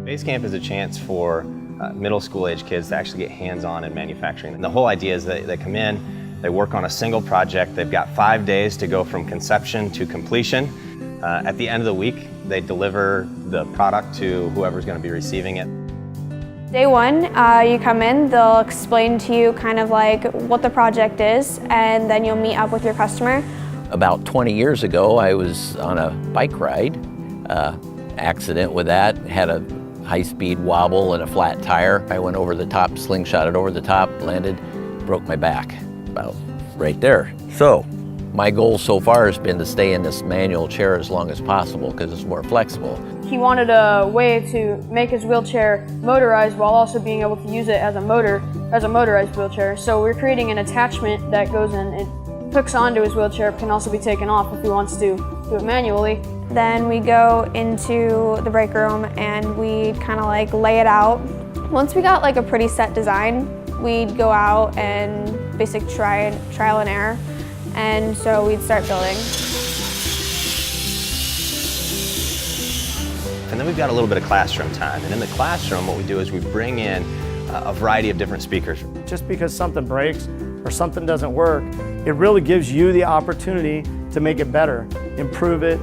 Basecamp is a chance for middle school age kids to actually get hands-on in manufacturing. And the whole idea is that they come in, they work on a single project, they've got 5 days to go from conception to completion. At the end of the week, they deliver the product to whoever's going to be receiving it. Day one, you come in, they'll explain to you kind of like what the project is, and then you'll meet up with your customer. About 20 years ago, I was on a bike ride, accident with that, had a high-speed wobble and a flat tire. I went over the top, slingshotted over the top, landed, broke my back, about right there. So, my goal so far has been to stay in this manual chair as long as possible because it's more flexible. He wanted a way to make his wheelchair motorized while also being able to use it as a motorized wheelchair. So we're creating an attachment that goes in, it hooks onto his wheelchair, can also be taken off if he wants to do it manually. Then we go into the break room and we kind of like lay it out. Once we got like a pretty set design, we'd go out and basically trial and error. And so we'd start building. And then we've got a little bit of classroom time. And in the classroom, what we do is we bring in a variety of different speakers. Just because something breaks or something doesn't work, it really gives you the opportunity to make it better, improve it,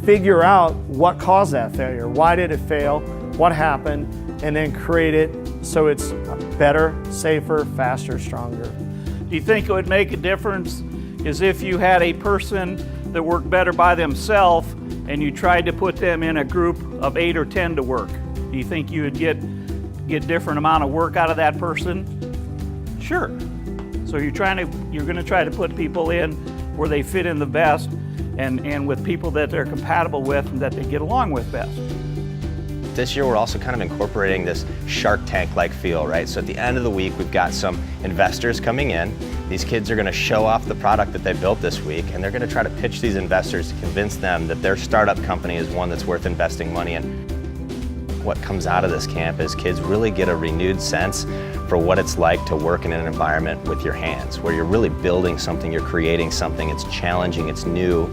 figure out what caused that failure, why did it fail, what happened, and then create it so it's better, safer, faster, stronger. Do you think it would make a difference is if you had a person that worked better by themselves and you tried to put them in a group of 8 or 10 to work? Do you think you would get different amount of work out of that person? Sure. So you're going to try to put people in where they fit in the best and with people that they're compatible with and that they get along with best. This year, we're also kind of incorporating this Shark Tank-like feel, right? So at the end of the week, we've got some investors coming in. These kids are going to show off the product that they built this week, and they're going to try to pitch these investors to convince them that their startup company is one that's worth investing money in. What comes out of this camp is kids really get a renewed sense for what it's like to work in an environment with your hands, where you're really building something, you're creating something, it's challenging, it's new.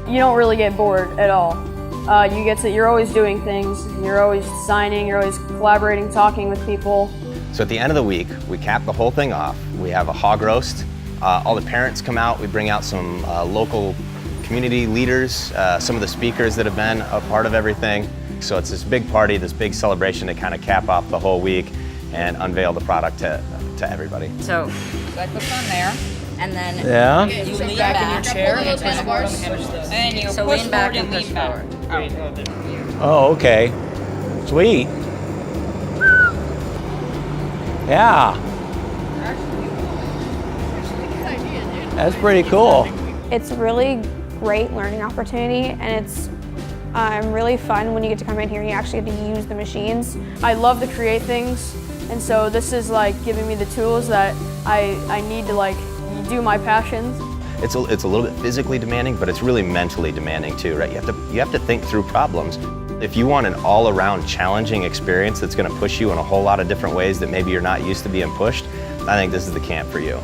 You don't really get bored at all. You're always doing things, you're always designing, you're always collaborating, talking with people. So at the end of the week, we cap the whole thing off. We have a hog roast. All the parents come out. We bring out some local community leaders, some of the speakers that have been a part of everything. So it's this big party, this big celebration to kind of cap off the whole week and unveil the product to everybody. So I put it on there, and then Yeah. you lean back in your chair and push forward. And then you so lean back and push forward. Oh, okay. Sweet. Yeah. That's pretty cool. It's a really great learning opportunity, and it's really fun when you get to come in here and you actually get to use the machines. I love to create things, and so this is like giving me the tools that I need to like do my passions. It's a little bit physically demanding, but it's really mentally demanding too, right? You have to think through problems. If you want an all-around challenging experience that's going to push you in a whole lot of different ways that maybe you're not used to being pushed, I think this is the camp for you.